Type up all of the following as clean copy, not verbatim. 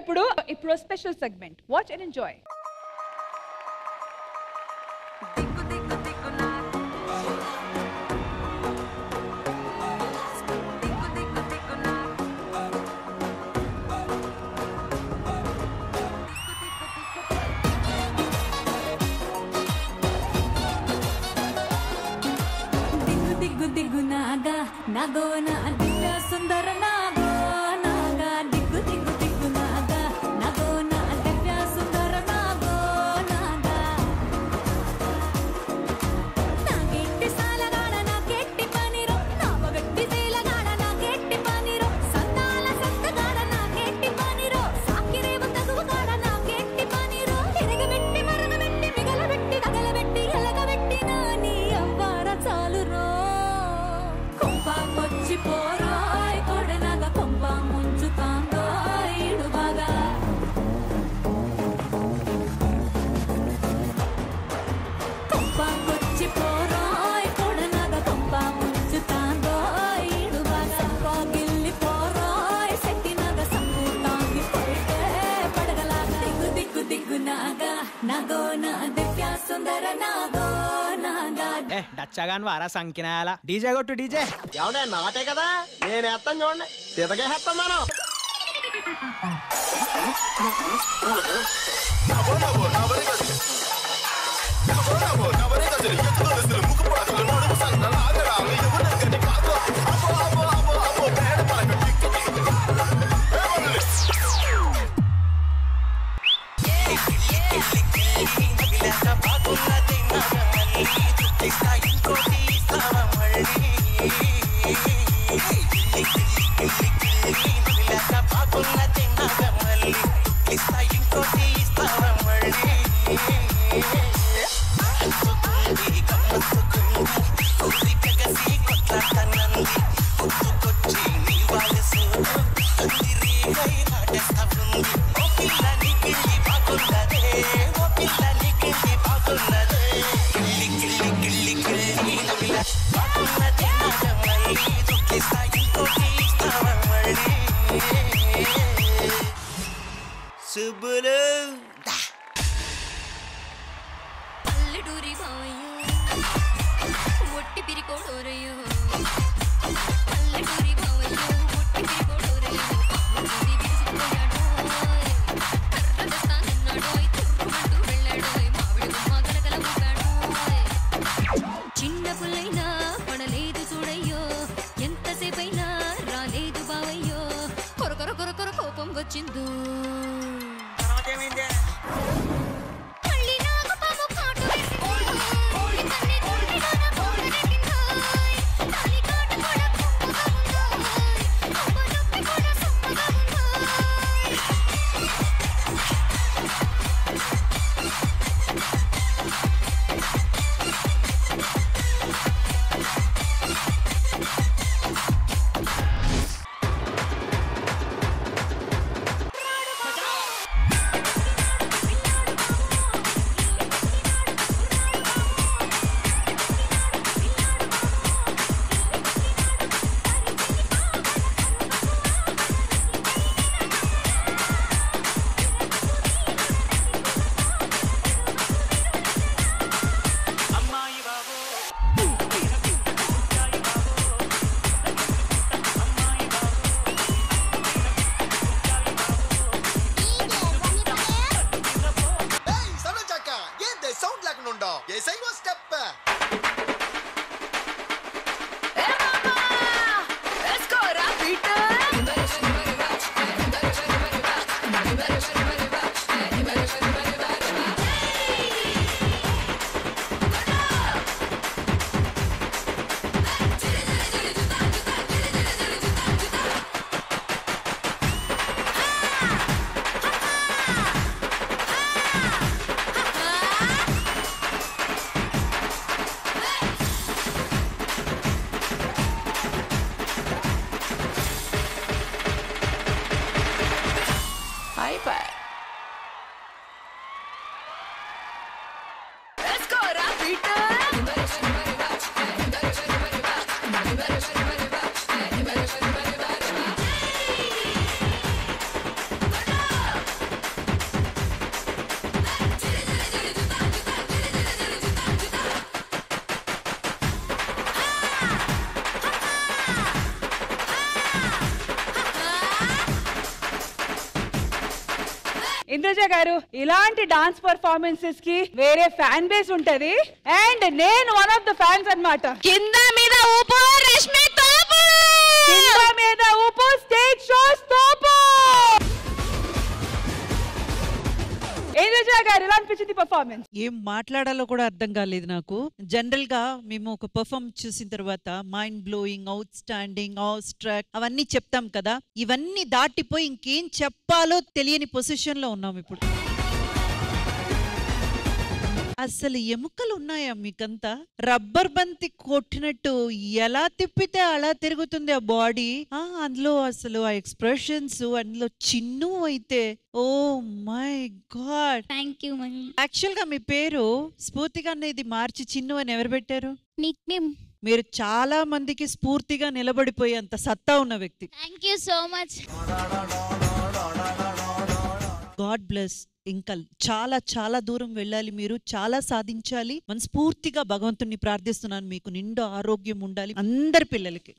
ఇప్పుడు special segment watch and enjoy. నాగో నా దివ్య సుందర నాగో నాగా దిగ్గు దిగ్గు దిగ్గు నాగా నాగో నా దివ్య సుందర నాగో నాగా నాగెట్టి సాలగాడ నాకెట్టి పనిరో నావగట్టి సేలగాడ నాకెట్టి పనిరో సందాల సత్తగాడ నాకెట్టి పనిరో సాకిరేవ తగువగాడ నాకెట్టి పనిరో తిరగబెట్టి మరగబెట్టి మిగలబెట్టి తగలబెట్టి ఎలగబెట్టి నాని అవ్వార చాలురో కొంపకొచ్చి పోరాయ్ కొడనగ కొంప ముంచుతాందో ఇడుబాగా కొంపకొచ్చి పోరాయ్ కొడనగ కొంప ముంచుతాందో ఇడుబాగా కోగిల్లి పోరాయ్ సెట్టినగ సంపూతాంగి పోయితే పడగలాగా దిగ్గు దిగ్గు దిగ్గు నాగా నాగో నా దివ్య సుందర నాగో నాగా డచ్చగాన్ వారా సంకినాయాల డీజే కొట్టు డీజే. ఎవడే నాటే కదా నేను ఎత్తాను చూడండి సీతకే హెత్తాం మనం. పల్లెటూరి బావయ్యో ఒట్టి పిరికోడోరయ్యో పల్లెటూరి బావయ్యో ఒట్టి పిరికోడోరయ్యో పల్లెటూరి బిగుసుకుపోయాడో కర్రదస్తానన్నాడో తుర్రుమంటూ వెళ్ళాడో మావిడి బొమ్మ గలగల ఊపాడో చిన్న పుల్లైనా పడలేదు చూడయ్యో ఎంతసేపైనా రాలేదు బావయ్యో కొరకొర కొరకొర కోపం వచ్చిందో ఇంద్రజ గారు, ఇలాంటి డాన్స్ పర్ఫార్మెన్సెస్ కి వేరే ఫ్యాన్ బేస్ ఉంటది. అండ్ నేను వన్ ఆఫ్ ద ఫ్యాన్స్ అన్నమాట. కింద మీద ఊపు రష్మి తోపు, కింద మీద ఊపు స్టేజ్ షోస్ తోపు. ఇంద్రజ గారు, ఎలా అనిపించింది పర్ఫార్మెన్స్? ఏం మాట్లాడాలో కూడా అర్థం కాలేదు నాకు. జనరల్ గా మేము ఒక పర్ఫార్మెన్స్ చూసిన తర్వాత మైండ్ బ్లోయింగ్, అవుట్ స్టాండింగ్, ఆస్ ట్రాక్ అవన్నీ చెప్తాం కదా. ఇవన్నీ దాటిపోయి ఇంకేం చెప్పాలో తెలియని పొజిషన్ లో ఉన్నాం ఇప్పుడు. అసలు ఎముకలు ఉన్నాయా మీకంతా? రబ్బర్ బంతి కొట్టినట్టు ఎలా తిప్పితే అలా తిరుగుతుంది ఆ బాడీ. అందులో అసలు ఆ ఎక్స్ప్రెషన్స్, అందులో చిన్ను అయితే oh my god. Thank you mummy. Actual గా మీ పేరు స్ఫూర్తిగా అనేది మార్చి చిన్ను అని ఎవరు పెట్టారు? Nick name. మీరు చాలా మందికి స్ఫూర్తిగా నిలబడిపోయేంత సత్తా ఉన్న వ్యక్తి. Thank you so much. God bless. ఇంకా చాలా చాలా దూరం వెళ్ళాలి, మీరు చాలా సాధించాలి. మనస్ఫూర్తిగా భగవంతుని ప్రార్థిస్తున్నాను, మీకు నిండు ఆరోగ్యం ఉండాలి అందరి పిల్లలకి.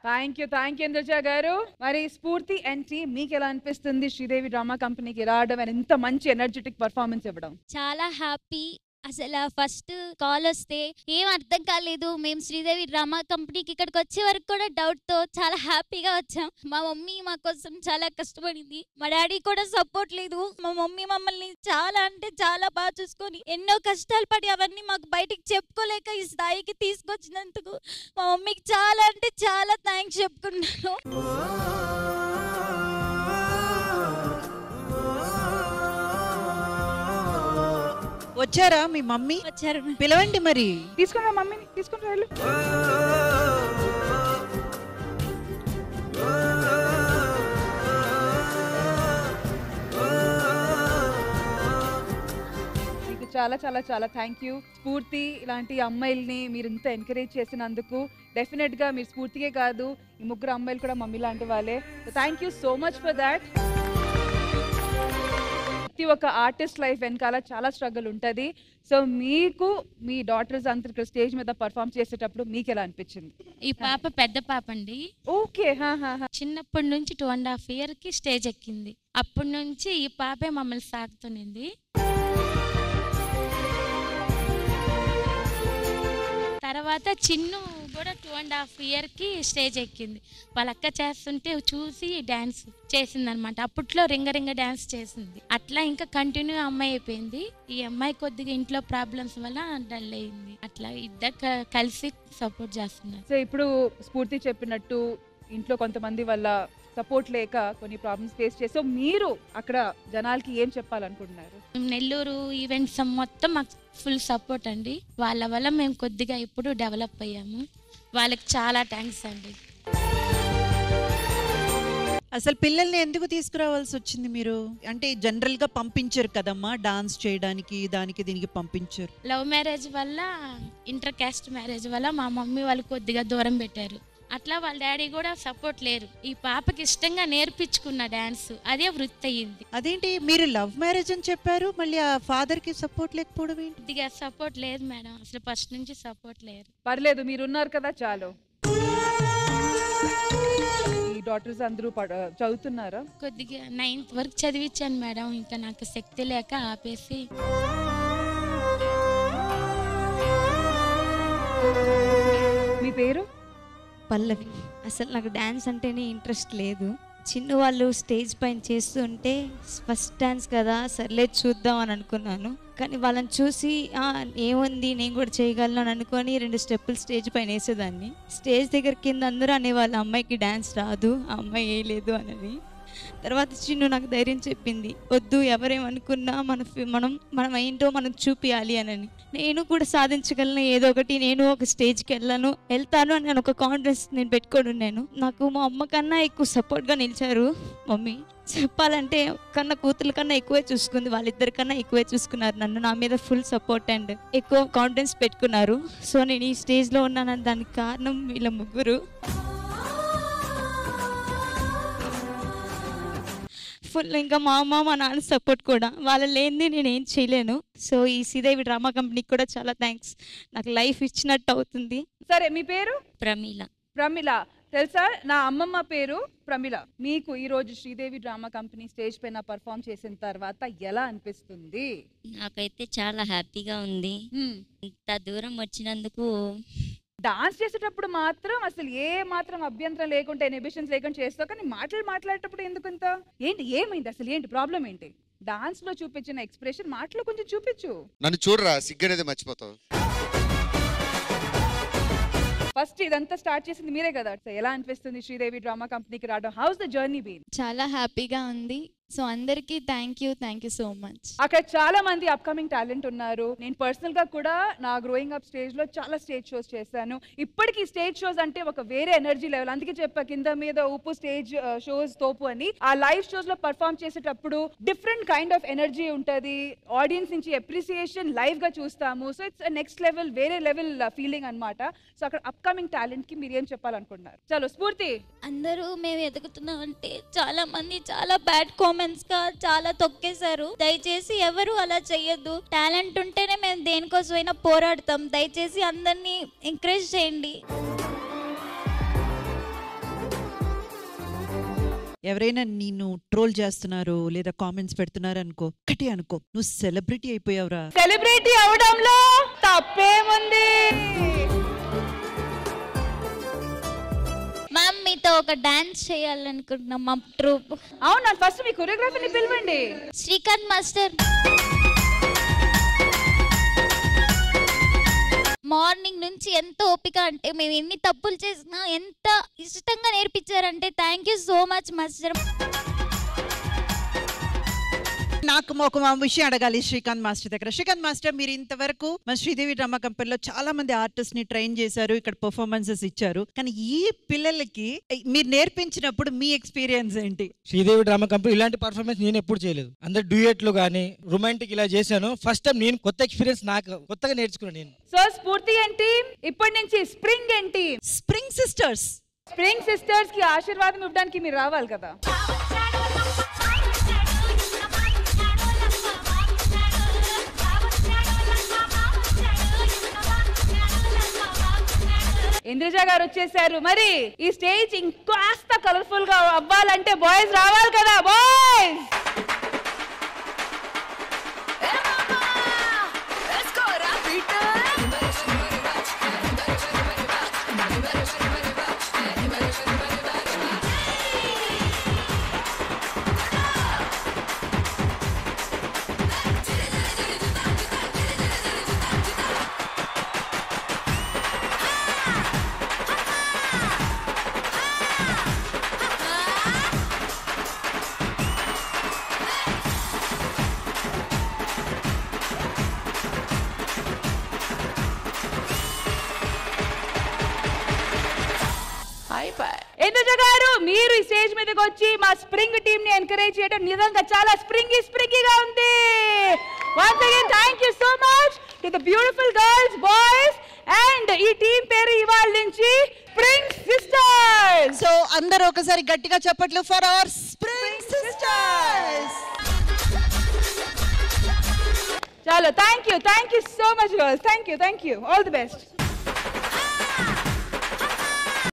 థ్యాంక్ యూ ఇంద్రజ గారు. మరి స్ఫూర్తి అండ్ టీమ్, మీకు ఎలా అనిపిస్తుంది శ్రీదేవి డ్రామా కంపెనీకి రావడం అండ్ ఇంత మంచి ఎనర్జెటిక్ పర్ఫార్మెన్స్ ఇవ్వడం? చాలా హ్యాపీ. అసలు ఫస్ట్ కాల్ వస్తే ఏం అర్థం కాలేదు. మేము శ్రీదేవి డ్రామా కంపెనీకి ఇక్కడికి వచ్చే వరకు కూడా డౌట్ తో చాలా హ్యాపీగా వచ్చాం. మా మమ్మీ మా కోసం చాలా కష్టపడింది, మా డాడీ కూడా సపోర్ట్ లేదు. మా మమ్మీ మమ్మల్ని చాలా అంటే చాలా బాగా చూసుకొని ఎన్నో కష్టాలు పడి అవన్నీ మాకు బయటికి చెప్పుకోలేక ఈ స్థాయికి తీసుకొచ్చినందుకు మా మమ్మీకి చాలా అంటే చాలా థ్యాంక్స్ చెప్పుకున్నాను. వచ్చారా మీ మమ్మీ? వచ్చారు. పిలవండి మరి. తీసుకురా మమ్మీని, తీసుకురా వెళ్ళు. మీకు చాలా చాలా చాలా థ్యాంక్ యూ స్ఫూర్తి. ఇలాంటి అమ్మాయిల్ని మీరు ఇంత ఎంకరేజ్ చేసినందుకు. డెఫినెట్ గా మీరు స్ఫూర్తికే కాదు, ఈ ముగ్గురు అమ్మాయిలు కూడా మమ్మీ లాంటి వాళ్ళే. Thank you so much for that. ప్రతి ఒక్క ఆర్టిస్ట్ లైఫ్ వెనకాల చాలా స్ట్రగుల్ ఉంటుంది. సో మీకు మీ డాటర్స్ అంతా ఇక్కడ స్టేజ్ మీద పర్ఫామ్ చేసేటప్పుడు మీకు ఎలా అనిపించింది? ఈ పాప పెద్ద పాప అండి. ఓకే. చిన్నప్పటి నుంచి 2.5 years కి స్టేజ్ ఎక్కింది. అప్పటి నుంచి ఈ పాపే మమ్మల్ని సాగుతుంది. తర్వాత చిన్ను కూడా 2.5 years కి స్టేజ్ ఎక్కింది. వాళ్ళ అక్క చేస్తుంటే చూసి డాన్స్ చేసింది అనమాట. అప్పట్లో రింగ రింగ డాన్స్ చేసింది. అట్లా ఇంకా కంటిన్యూ అమ్మాయి అయిపోయింది. ఈ అమ్మాయి కొద్దిగా ఇంట్లో ప్రాబ్లమ్స్ వల్ల డల్ అయింది. అట్లా ఇద్దరు కలిసి సపోర్ట్ చేస్తున్నారు. సో ఇప్పుడు స్ఫూర్తి చెప్పినట్టు ఇంట్లో కొంతమంది వల్ల సపోర్ట్ లేక కొన్ని ప్రాబ్లమ్స్ ఫేస్ చేసి, సో మీరు అక్కడ జనాలకి ఏం చెప్పాలనుకుంటున్నారు? నెల్లూరు ఈవెంట్స్ మొత్తం మాకు ఫుల్ సపోర్ట్ అండి. వాళ్ళ వల్ల మేము కొద్దిగా ఇప్పుడు డెవలప్ అయ్యాము. వాళ్ళకి చాలా థ్యాంక్స్ అండి. అసలు పిల్లల్ని ఎందుకు తీసుకురావాల్సి వచ్చింది మీరు? అంటే జనరల్ గా పంపించారు కదమ్మా డాన్స్ చేయడానికి, దానికి దీనికి పంపించారు. లవ్ మ్యారేజ్ వల్ల, ఇంటర్ క్యాస్ట్ మ్యారేజ్ వల్ల మా మమ్మీ వాళ్ళు కొద్దిగా దూరం పెట్టారు. అట్లా వాళ్ళ డాడీ కూడా సపోర్ట్ లేరు. ఈ పాపకి ఇష్టంగా నేర్పించుకున్న డాన్స్ అదే వృత్తి అయ్యింది. అదేంటి మీరు లవ్ మ్యారేజ్ అని చెప్పారు, మళ్ళీ ఆ ఫాదర్ కి సపోర్ట్ లేకపోవడం ఏంటి? కొద్దిగా సపోర్ట్ లేదు మేడం, అసలు ఫస్ట్ నుంచి సపోర్ట్ లేరు. పర్లేదు, మీరున్నారు కదా చాలు. ఈ డాటర్స్ అందరూ చదువుతున్నారా? కొద్దిగా 9th వరకు చదివించాను మేడం. ఇంకా నాకు శక్తి లేక ఆపేసి. మీ పేరు? పల్లవి. అసలు నాకు డ్యాన్స్ అంటేనే ఇంట్రెస్ట్ లేదు. చిన్న వాళ్ళు స్టేజ్ పైన చేస్తుంటే ఫస్ట్ డ్యాన్స్ కదా సర్లే చూద్దాం అని అనుకున్నాను. కానీ వాళ్ళని చూసి ఏముంది నేను కూడా చేయగలను అని అనుకొని 2 స్టెప్పులు స్టేజ్ పైన వేసేదాన్ని. స్టేజ్ దగ్గర కింద అందరూ అనేవాళ్ళు అమ్మాయికి డ్యాన్స్ రాదు, ఆ అమ్మాయి వేయలేదు అని. తర్వాత చిన్ను నాకు ధైర్యం చెప్పింది, వద్దు ఎవరేమనుకున్నా మనం ఏంటో మనం చూపించాలి అని. నేను కూడా సాధించగలను ఏదో ఒకటి, నేను ఒక స్టేజ్కి వెళ్తాను అని నేను ఒక కాన్ఫిడెన్స్ నేను పెట్టుకొని ఉన్నాను. నాకు మా అమ్మ కన్నా ఎక్కువ సపోర్ట్గా నిలిచారు మమ్మీ. చెప్పాలంటే కన్నా కూతురు కన్నా ఎక్కువే చూసుకుంది, వాళ్ళిద్దరికన్నా ఎక్కువే చూసుకున్నారు నన్ను. నా మీద ఫుల్ సపోర్ట్ అండ్ ఎక్కువ కాన్ఫిడెన్స్ పెట్టుకున్నారు. సో నేను ఈ స్టేజ్లో ఉన్నానని దానికి కారణం వీళ్ళ ముగ్గురు. ఫుల్ ఇంకా మా అమ్మ మా నాన్న సపోర్ట్ కూడా, వాళ్ళ లేనిది నేను ఏం చేయలేను. సో ఈ శ్రీదేవి డ్రామా కంపెనీకి కూడా చాలా థ్యాంక్స్, నాకు లైఫ్ ఇచ్చినట్టు అవుతుంది. సరే, మీ పేరు? ప్రమీల. ప్రమిళ, తెలుసా, నా అమ్మమ్మ పేరు ప్రమిళ. మీకు ఈ రోజు శ్రీదేవి డ్రామా కంపెనీ స్టేజ్ పైన పర్ఫామ్ చేసిన తర్వాత ఎలా అనిపిస్తుంది? నాకైతే చాలా హ్యాపీగా ఉంది. ఇంత దూరం వచ్చినందుకు. డాన్స్ చేసేటప్పుడు మాత్రం అసలు ఏ మాత్రం అభ్యంతరం లేకుండా, ఎనిబిషన్స్ లేకుండా చేస్తావు, కానీ మాట్లాడేటప్పుడు ఎందుకు ఇంత? ఏంటి, ఏమైంది అసలు? ఏంటి ప్రాబ్లం? ఏంటి డాన్స్ లో చూపించిన ఎక్స్ప్రెషన్ మాటలో కొంచెం చూపించు. నన్ను చూడరా, సిగ్గనేది మర్చిపోతావు. ఫస్ట్ ఇదంతా స్టార్ట్ చేసింది మీరే కదా. ఎలా అనిపిస్తుంది శ్రీదేవి డ్రామా కంపెనీకి రావడం? How's the journey been? చాలా హ్యాపీగా ఉంది. సో అందరికీ థ్యాంక్ యూ సో మచ్. అక్కడ చాలా మంది అప్కమింగ్ టాలెంట్ ఉన్నారు. నేను పర్సనల్ గా కూడా నా గ్రోయింగ్ అప్ స్టేజ్ లో చాలా స్టేజ్ షోస్ చేశాను. ఇప్పటికీ స్టేజ్ షోస్ అంటే ఒక వేరే ఎనర్జీ లెవెల్. అందుకే చెప్పా కింద మీద ఊపు స్టేజ్ షోస్ తోపు అని. ఆ లైవ్ షోస్ లో పర్ఫామ్ చేసేటప్పుడు డిఫరెంట్ కైండ్ ఆఫ్ ఎనర్జీ ఉంటది. ఆడియన్స్ నుంచి అప్రిసియేషన్ లైవ్ గా చూస్తాము. సో ఇట్స్ నెక్స్ట్ లెవెల్, వేరే లెవెల్ ఫీలింగ్ అన్నమాట. సో అక్కడ అప్కమింగ్ టాలెంట్ కి మీరు ఏం చెప్పాలనుకుంటున్నారు? చలో స్ఫూర్తి. అందరూ మేము ఎదుగుతున్నాం అంటే చాలా మంది చాలా బ్యాడ్ కామెంట్స్ గా చాలా తొక్కేశారు. దయచేసి ఎవరు అలా చెయ్యొద్దు. టాలెంట్ ఉంటేనే మేము దేనికోసమైనా పోరాడతాం. దయచేసి అందరినీ ఎంకరేజ్ చేయండి. ఎవరైనా నిన్ను ట్రోల్ చేస్తున్నారు లేదా కామెంట్స్ పెడుతున్నారు అనుకో, ఒకటి అనుకో, నువ్వు సెలబ్రిటీ అయిపోయావురా. సెలబ్రిటీ అవడంలో తప్పేముంది? మ్యామ్ మీతో ఒక డాన్స్ చేయాలనుకుంటున్నాం మా ట్రూప్. అవునా? ఫస్ట్ మీ కొరియోగ్రఫీని పిలవండి. శ్రీకాంత్ మాస్టర్ మార్నింగ్ నుంచి ఎంత ఓపిక అంటే మేము ఎన్ని తప్పులు చేసినా ఎంత ఇష్టంగా నేర్పించారంటే thank you so much master. నాకు ఒక విషయం అడగాలి శ్రీకాంత్ మాస్టర్ దగ్గర. శ్రీకాంత్ మాస్టర్, మీరు ఇంతవరకు మన శ్రీదేవి డ్రామా కంపెనీలో చాలా మంది ఆర్టిస్ట్ ని ట్రైన్ చేశారు, ఇక్కడ పర్ఫార్మెన్సెస్ ఇచ్చారు, కానీ ఈ పిల్లలకి మీరు నేర్పించినప్పుడు మీ ఎక్స్పీరియన్స్ ఏంటి? శ్రీదేవి డ్రామా కంపెనీ ఇలాంటి పర్ఫార్మెన్స్ నేను ఎప్పుడు చేయలేదు. అందరు డ్యూయెట్లు కానీ రొమాంటిక్ ఇలా చేశాను. ఫస్ట్ టైం నేను కొత్త ఎక్స్పీరియన్స్, నాకు కొత్తగా నేర్చుకున్నాను నేను. సో స్ఫూర్తి ఏంటి, ఇప్పటి నుంచి స్ప్రింగ్ ఏంటి, స్ప్రింగ్ సిస్టర్స్. స్ప్రింగ్ సిస్టర్స్ కి ఆశీర్వాదం ఇవ్వడానికి మీరు రావాలి కదా. ఇంద్రజ గారు వచ్చేసారు. మరి ఈ స్టేజ్ ఇంకాస్త కలర్ఫుల్ గా అవ్వాలంటే బాయ్స్ రావాలి కదా. బాయ్స్ ఇంద్రజ గారు, మీరు ఈ స్టేజ్ మీదకి వచ్చి మా స్ప్రింగ్ టీమ్ ని ఎంకరేజ్ చేయడం నిజంగా చాలా స్ప్రింగీగా ఉంది. Once again, thank you so much to the beautiful girls, boys, and ఈ టీం పేరు ఇవాళ నుంచి స్ప్రింగ్ సిస్టర్స్. సో అందరూ ఒకసారి గట్టిగా చప్పట్లు ఫర్ అవర్ స్ప్రింగ్ సిస్టర్స్. చలో, thank you so much girls. Thank you. All the best.